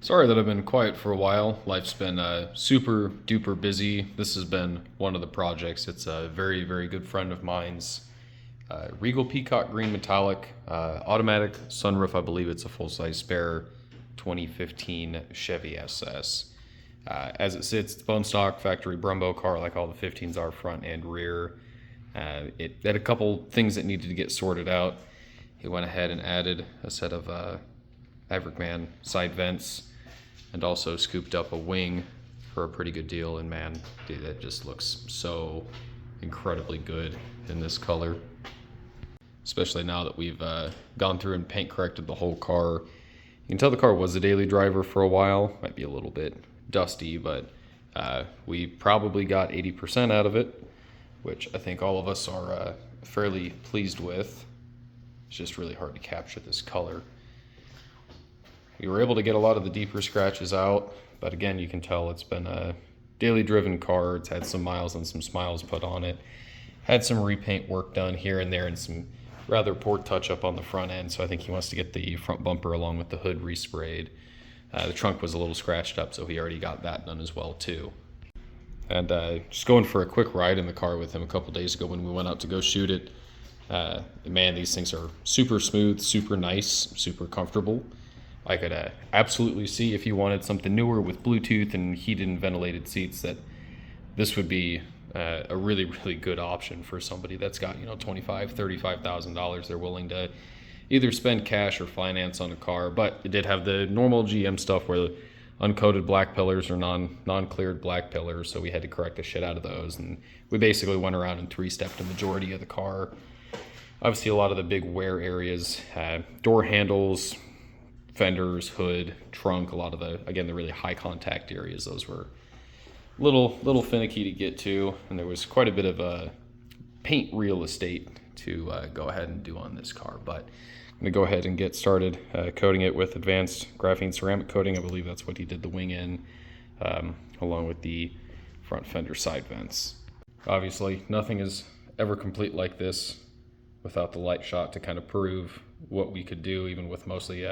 Sorry that I've been quiet for a while. Life's been super duper busy. This has been one of the projects. It's a very, very good friend of mine's. Regal Peacock Green Metallic, automatic sunroof. I believe it's a full-size spare 2015 Chevy SS. As it sits, it's bone stock factory Brumbo car like all the 15s are, front and rear. It had a couple things that needed to get sorted out. He went ahead and added a set of Maverick Man side vents and also scooped up a wing for a pretty good deal. And man, dude, that just looks so incredibly good in this color. Especially now that we've gone through and paint corrected the whole car. You can tell the car was a daily driver for a while. Might be a little bit dusty, but we probably got 80% out of it, which I think all of us are fairly pleased with. It's just really hard to capture this color. We were able to get a lot of the deeper scratches out, but again, you can tell it's been a daily driven car. It's had some miles and some smiles put on it. Had some repaint work done here and there and some rather poor touch up on the front end, so I think he wants to get the front bumper along with the hood resprayed. The trunk was a little scratched up, so he already got that done as well too. And just going for a quick ride in the car with him a couple days ago when we went out to go shoot it. Man, these things are super smooth, super nice, super comfortable. I could absolutely see if you wanted something newer with Bluetooth and heated and ventilated seats that this would be a really, really good option for somebody that's got, $25,000, $35,000 they're willing to either spend cash or finance on a car. But it did have the normal GM stuff where the uncoated black pillars or non-cleared black pillars, so we had to correct the shit out of those. And we basically went around and three-stepped the majority of the car. Obviously, a lot of the big wear areas, door handles, fenders, hood, trunk, a lot of the really high contact areas, those were little finicky to get to, and there was quite a bit of paint real estate to go ahead and do on this car. But I'm gonna go ahead and get started coating it with advanced graphene ceramic coating. I believe that's what he did the wing in, along with the front fender side vents. Obviously, nothing is ever complete like this without the light shot to kind of prove what we could do, even with mostly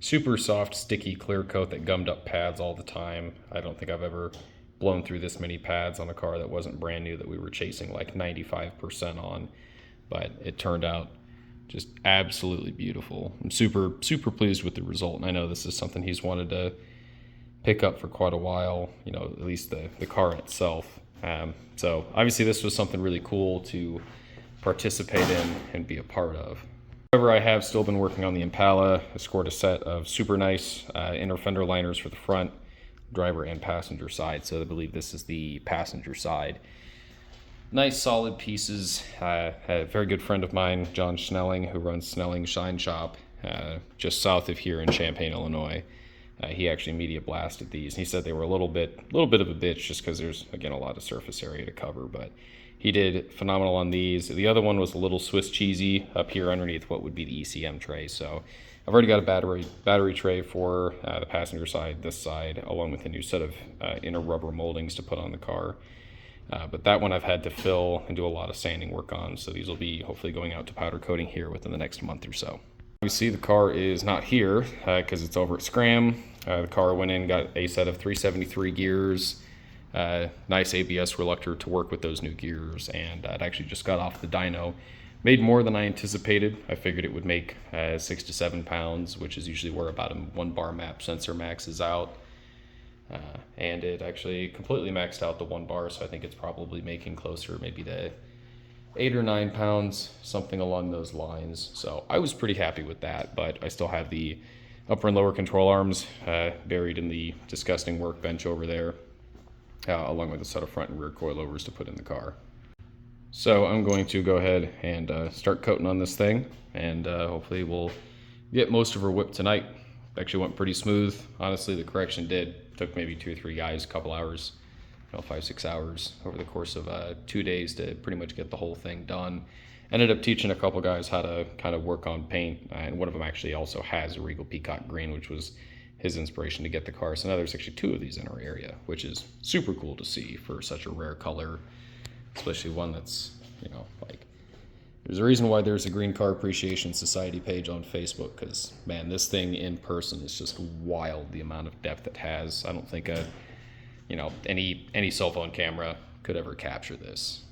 super soft, sticky clear coat that gummed up pads all the time. I don't think I've ever blown through this many pads on a car that wasn't brand new that we were chasing like 95% on, but it turned out just absolutely beautiful. I'm super pleased with the result, and I know this is something he's wanted to pick up for quite a while, at least the car in itself. So obviously this was something really cool to participate in and be a part of. However, I have still been working on the Impala. I scored a set of super nice inner fender liners for the front, driver and passenger side. So I believe this is the passenger side. Nice solid pieces. A very good friend of mine, John Snelling, who runs Snelling Shine Shop just south of here in Champaign, Illinois. He actually media blasted these. He said they were a little bit of a bitch just because there's, again, a lot of surface area to cover, but he did phenomenal on these. The other one was a little Swiss cheesy up here underneath what would be the ECM tray. So I've already got a battery tray for the passenger side, this side, along with a new set of inner rubber moldings to put on the car. But that one I've had to fill and do a lot of sanding work on. So these will be hopefully going out to powder coating here within the next month or so. You see the car is not here because it's over at Scram. The car went in, got a set of 373 gears. Nice ABS reluctor to work with those new gears, and it actually just got off the dyno. Made more than I anticipated. I figured it would make 6 to 7 pounds, which is usually where about a 1 bar map sensor maxes out. And it actually completely maxed out the 1 bar, so I think it's probably making closer maybe to 8 or 9 pounds, something along those lines. So I was pretty happy with that, but I still have the upper and lower control arms buried in the disgusting workbench over there. Along with a set of front and rear coilovers to put in the car. So I'm going to go ahead and start coating on this thing, and hopefully we'll get most of her whipped tonight. Actually went pretty smooth. Honestly, the correction took maybe 2 or 3 guys, a couple hours, 5-6 hours over the course of 2 days to pretty much get the whole thing done. Ended up teaching a couple guys how to kind of work on paint, and one of them actually also has a Regal Peacock green, which was his inspiration to get the car. So now there's actually 2 of these in our area, which is super cool to see for such a rare color, especially one that's, like There's a reason why there's a Green Car Appreciation Society page on Facebook, because, man, this thing in person is just wild, the amount of depth it has. I don't think any cell phone camera could ever capture this.